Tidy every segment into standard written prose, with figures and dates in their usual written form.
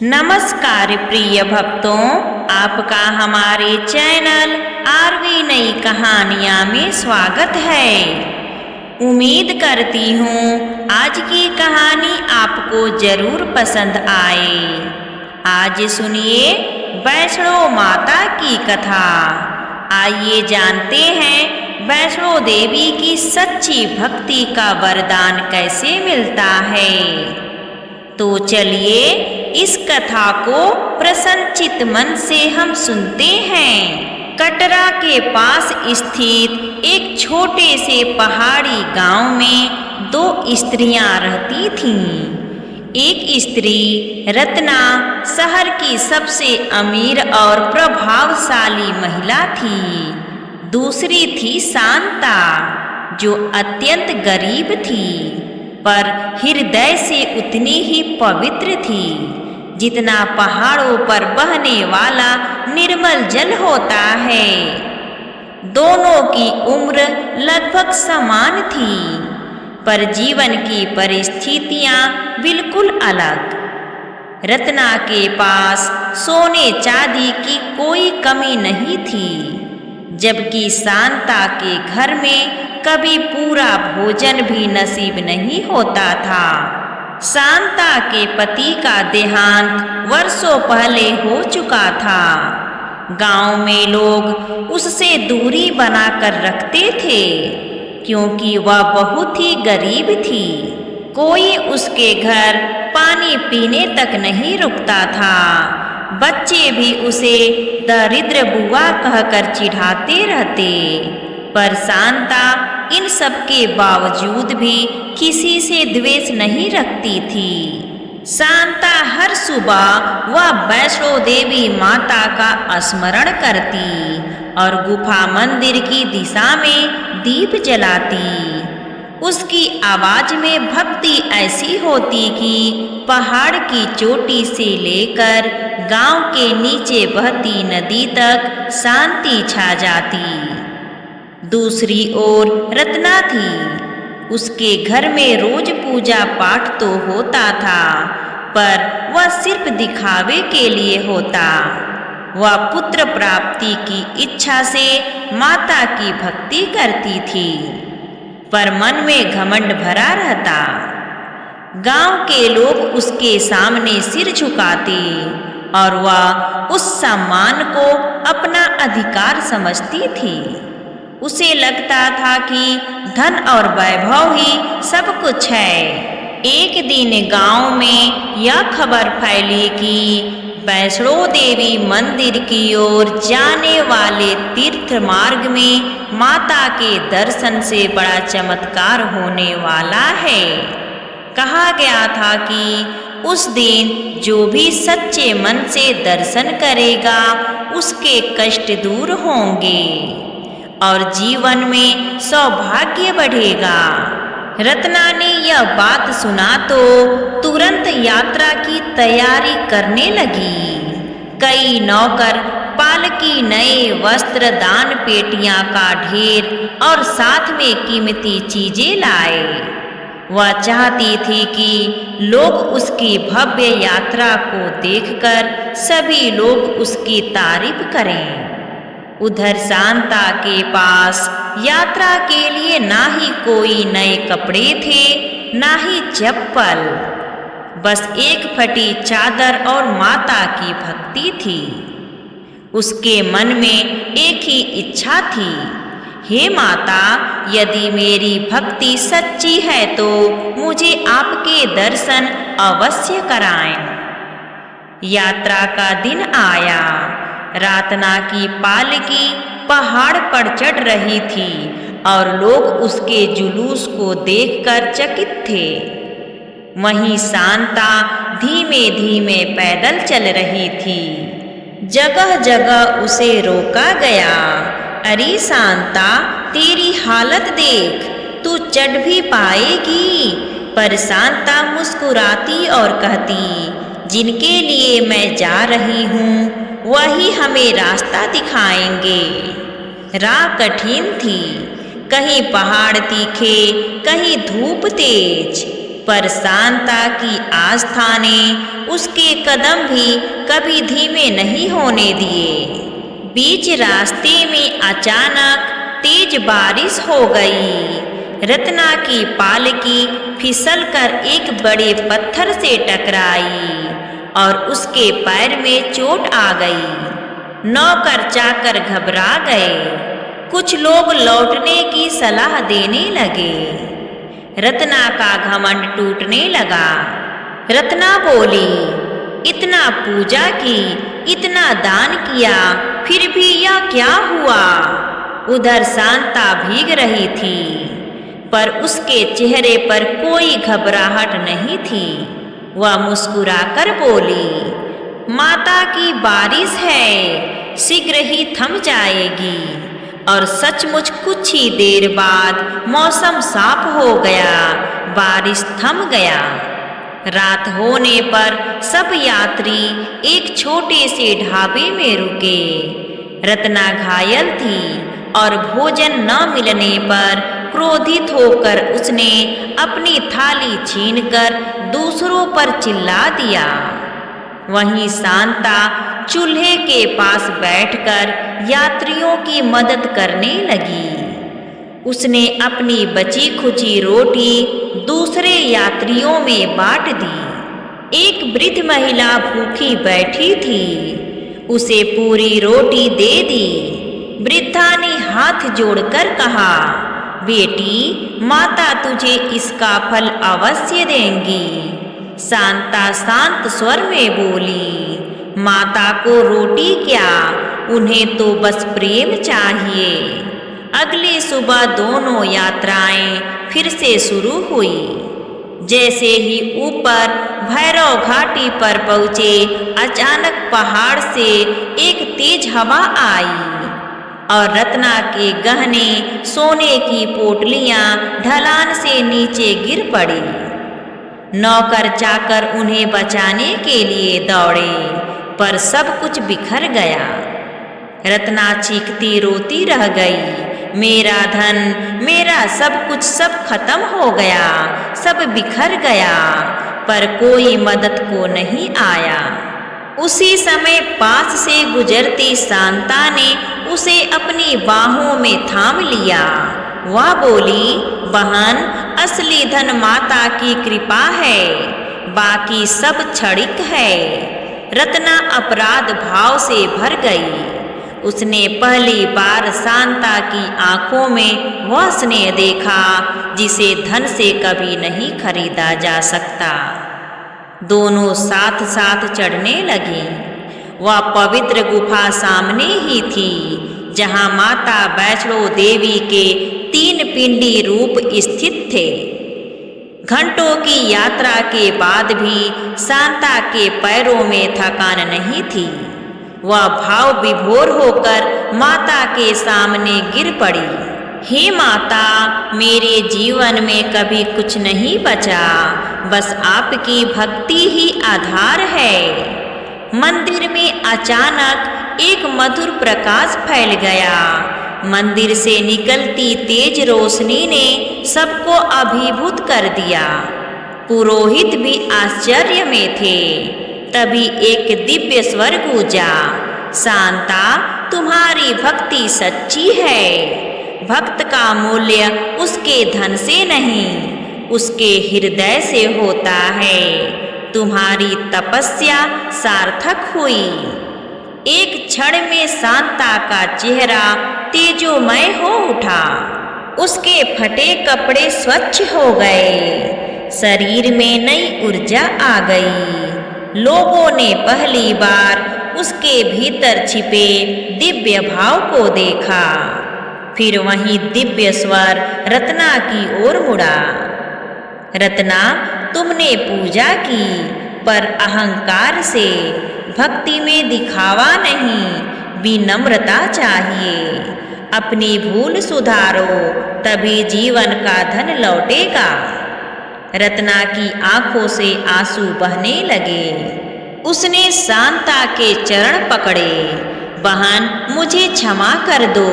नमस्कार प्रिय भक्तों, आपका हमारे चैनल आरवी नई कहानियाँ में स्वागत है। उम्मीद करती हूँ आज की कहानी आपको जरूर पसंद आए। आज सुनिए वैष्णो माता की कथा। आइए जानते हैं वैष्णो देवी की सच्ची भक्ति का वरदान कैसे मिलता है। तो चलिए इस कथा को प्रसन्नचित मन से हम सुनते हैं। कटरा के पास स्थित एक छोटे से पहाड़ी गांव में दो स्त्रियां रहती थीं। एक स्त्री रत्ना शहर की सबसे अमीर और प्रभावशाली महिला थी। दूसरी थी शांता, जो अत्यंत गरीब थी पर हृदय से उतनी ही पवित्र थी जितना पहाड़ों पर बहने वाला निर्मल जल होता है। दोनों की उम्र लगभग समान थी, पर जीवन की परिस्थितियां बिल्कुल अलग। रत्ना के पास सोने चांदी की कोई कमी नहीं थी, जबकि शांता के घर में कभी पूरा भोजन भी नसीब नहीं होता था। शांता के पति का देहांत वर्षों पहले हो चुका था। गांव में लोग उससे दूरी बनाकर रखते थे, क्योंकि वह बहुत ही गरीब थी। कोई उसके घर पानी पीने तक नहीं रुकता था। बच्चे भी उसे दरिद्र बुआ कहकर चिढ़ाते रहते, पर शांता इन सब के बावजूद भी किसी से द्वेष नहीं रखती थी। शांता हर सुबह वह वैष्णो देवी माता का स्मरण करती और गुफा मंदिर की दिशा में दीप जलाती। उसकी आवाज में भक्ति ऐसी होती कि पहाड़ की चोटी से लेकर गांव के नीचे बहती नदी तक शांति छा जाती। दूसरी ओर रत्ना थी। उसके घर में रोज पूजा पाठ तो होता था, पर वह सिर्फ दिखावे के लिए होता। वह पुत्र प्राप्ति की इच्छा से माता की भक्ति करती थी, पर मन में घमंड भरा रहता। गांव के लोग उसके सामने सिर झुकाते और वह उस सम्मान को अपना अधिकार समझती थी। उसे लगता था कि धन और वैभव ही सब कुछ है। एक दिन गांव में यह खबर फैली कि वैष्णो देवी मंदिर की ओर जाने वाले तीर्थ मार्ग में माता के दर्शन से बड़ा चमत्कार होने वाला है। कहा गया था कि उस दिन जो भी सच्चे मन से दर्शन करेगा उसके कष्ट दूर होंगे और जीवन में सौभाग्य बढ़ेगा। रत्ना ने यह बात सुना तो तुरंत यात्रा की तैयारी करने लगी। कई नौकर पालकी, नए वस्त्र, दान पेटियां का ढेर और साथ में कीमती चीजें लाए। वह चाहती थी कि लोग उसकी भव्य यात्रा को देखकर सभी लोग उसकी तारीफ करें। उधर शांता के पास यात्रा के लिए ना ही कोई नए कपड़े थे, ना ही चप्पल, बस एक फटी चादर और माता की भक्ति थी। उसके मन में एक ही इच्छा थी, हे माता, यदि मेरी भक्ति सच्ची है तो मुझे आपके दर्शन अवश्य कराएं। यात्रा का दिन आया। रत्ना की पालकी पहाड़ पर चढ़ रही थी और लोग उसके जुलूस को देखकर चकित थे। वहीं शांता धीमे धीमे पैदल चल रही थी। जगह जगह उसे रोका गया। अरे शांता, तेरी हालत देख, तू चढ़ भी पाएगी? पर शांता मुस्कुराती और कहती, जिनके लिए मैं जा रही हूँ वही हमें रास्ता दिखाएंगे। राह कठिन थी, कहीं पहाड़ तीखे, कहीं धूप तेज, पर शांता की आस्था ने उसके कदम भी कभी धीमे नहीं होने दिए। बीच रास्ते में अचानक तेज बारिश हो गई। रत्ना की पालकी फिसलकर एक बड़े पत्थर से टकराई और उसके पैर में चोट आ गई। नौकर चाकर घबरा गए। कुछ लोग लौटने की सलाह देने लगे। रत्ना का घमंड टूटने लगा। रत्ना बोली, इतना पूजा की, इतना दान किया, फिर भी यह क्या हुआ? उधर शांता भीग रही थी, पर उसके चेहरे पर कोई घबराहट नहीं थी। वह मुस्कुराकर बोली, माता की बारिश है, शीघ्र ही थम जाएगी। और सचमुच कुछ ही देर बाद मौसम साफ हो गया, बारिश थम गया। रात होने पर सब यात्री एक छोटे से ढाबे में रुके। रत्ना घायल थी और भोजन न मिलने पर क्रोधित होकर उसने अपनी थाली छीनकर दूसरों पर चिल्ला दिया। वहीं शांता चूल्हे के पास बैठकर यात्रियों की मदद करने लगी। उसने अपनी बची खुची रोटी दूसरे यात्रियों में बांट दी। एक वृद्ध महिला भूखी बैठी थी, उसे पूरी रोटी दे दी। वृद्धा ने हाथ जोड़कर कहा, बेटी, माता तुझे इसका फल अवश्य देंगी। शांता शांत स्वर में बोली, माता को रोटी क्या, उन्हें तो बस प्रेम चाहिए। अगली सुबह दोनों यात्राएं फिर से शुरू हुई। जैसे ही ऊपर भैरव घाटी पर पहुँचे, अचानक पहाड़ से एक तेज हवा आई और रत्ना के गहने सोने की पोटलियां ढलान से नीचे गिर पड़ी। नौकर चाकर उन्हें बचाने के लिए दौड़े, पर सब कुछ बिखर गया। रत्ना चीखती रोती रह गई, मेरा धन, मेरा सब कुछ सब खत्म हो गया, सब बिखर गया। पर कोई मदद को नहीं आया। उसी समय पास से गुजरती शांता ने उसे अपनी बाहों में थाम लिया। वह बोली, बहन, असली धन माता की कृपा है, बाकी सब क्षणिक है। रत्ना अपराध भाव से भर गई। उसने पहली बार शांता की आंखों में वह स्नेह देखा जिसे धन से कभी नहीं खरीदा जा सकता। दोनों साथ साथ चढ़ने लगे। वह पवित्र गुफा सामने ही थी, जहाँ माता वैष्णो देवी के 3 पिंडी रूप स्थित थे। घंटों की यात्रा के बाद भी शांता के पैरों में थकान नहीं थी। वह भाव विभोर होकर माता के सामने गिर पड़ी। हे माता, मेरे जीवन में कभी कुछ नहीं बचा, बस आपकी भक्ति ही आधार है। मंदिर में अचानक एक मधुर प्रकाश फैल गया। मंदिर से निकलती तेज रोशनी ने सबको अभिभूत कर दिया। पुरोहित भी आश्चर्य में थे। तभी एक दिव्य स्वर गूंजा, शांता, तुम्हारी भक्ति सच्ची है। भक्त का मूल्य उसके धन से नहीं, उसके हृदय से होता है। तुम्हारी तपस्या सार्थक हुई। एक क्षण में शांता का चेहरा तेजोमय हो उठा। उसके फटे कपड़े स्वच्छ हो गए, शरीर में नई ऊर्जा आ गई। लोगों ने पहली बार उसके भीतर छिपे दिव्य भाव को देखा। फिर वही दिव्य स्वर रत्ना की ओर मुड़ा, रत्ना, तुमने पूजा की, पर अहंकार से। भक्ति में दिखावा नहीं, विनम्रता चाहिए। अपनी भूल सुधारो, तभी जीवन का धन लौटेगा। रत्ना की आंखों से आंसू बहने लगे। उसने शांता के चरण पकड़े। बहन, मुझे क्षमा कर दो,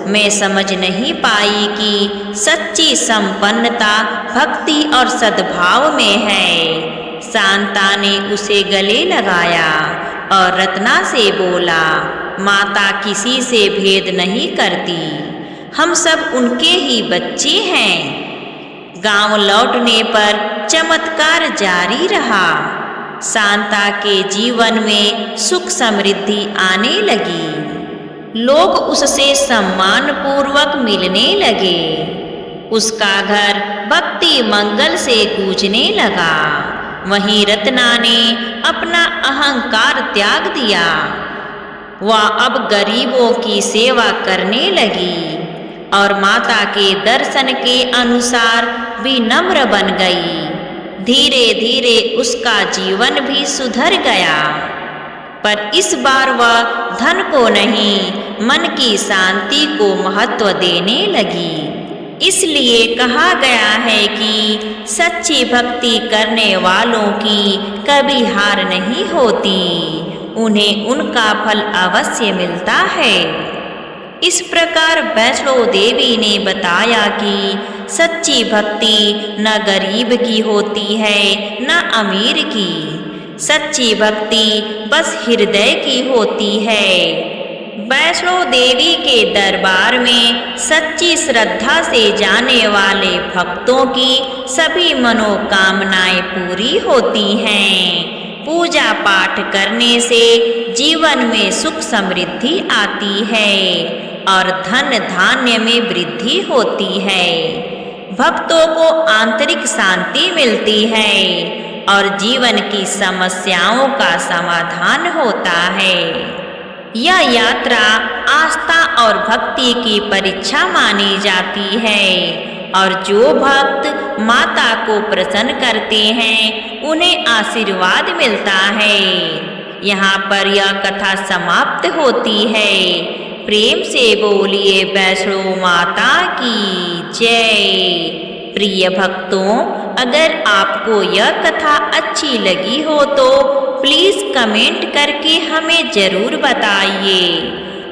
मैं समझ नहीं पाई कि सच्ची संपन्नता भक्ति और सद्भाव में है। शांता ने उसे गले लगाया और रत्ना से बोला, माता किसी से भेद नहीं करती, हम सब उनके ही बच्चे हैं। गांव लौटने पर चमत्कार जारी रहा। शांता के जीवन में सुख समृद्धि आने लगी। लोग उससे सम्मान पूर्वक मिलने लगे। उसका घर भक्ति मंगल से गूंजने लगा। वहीं रत्ना ने अपना अहंकार त्याग दिया। वह अब गरीबों की सेवा करने लगी और माता के दर्शन के अनुसार विनम्र बन गई। धीरे धीरे उसका जीवन भी सुधर गया। पर इस बार वह धन को नहीं, मन की शांति को महत्व देने लगी। इसलिए कहा गया है कि सच्ची भक्ति करने वालों की कभी हार नहीं होती, उन्हें उनका फल अवश्य मिलता है। इस प्रकार वैष्णो देवी ने बताया कि सच्ची भक्ति न गरीब की होती है न अमीर की। सच्ची भक्ति बस हृदय की होती है। वैष्णो देवी के दरबार में सच्ची श्रद्धा से जाने वाले भक्तों की सभी मनोकामनाएं पूरी होती हैं। पूजा पाठ करने से जीवन में सुख समृद्धि आती है और धन धान्य में वृद्धि होती है। भक्तों को आंतरिक शांति मिलती है और जीवन की समस्याओं का समाधान होता है। यह यात्रा आस्था और भक्ति की परीक्षा मानी जाती है और जो भक्त माता को प्रसन्न करते हैं उन्हें आशीर्वाद मिलता है। यहाँ पर यह कथा समाप्त होती है। प्रेम से बोलिए वैष्णो माता की जय। प्रिय भक्तों, अगर आपको यह कथा अच्छी लगी हो तो प्लीज़ कमेंट करके हमें ज़रूर बताइए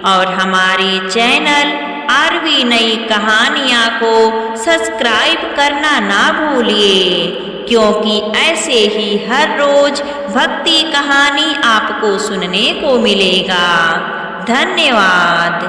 और हमारे चैनल आरवी नई कहानियाँ को सब्सक्राइब करना ना भूलिए, क्योंकि ऐसे ही हर रोज भक्ति कहानी आपको सुनने को मिलेगा। धन्यवाद।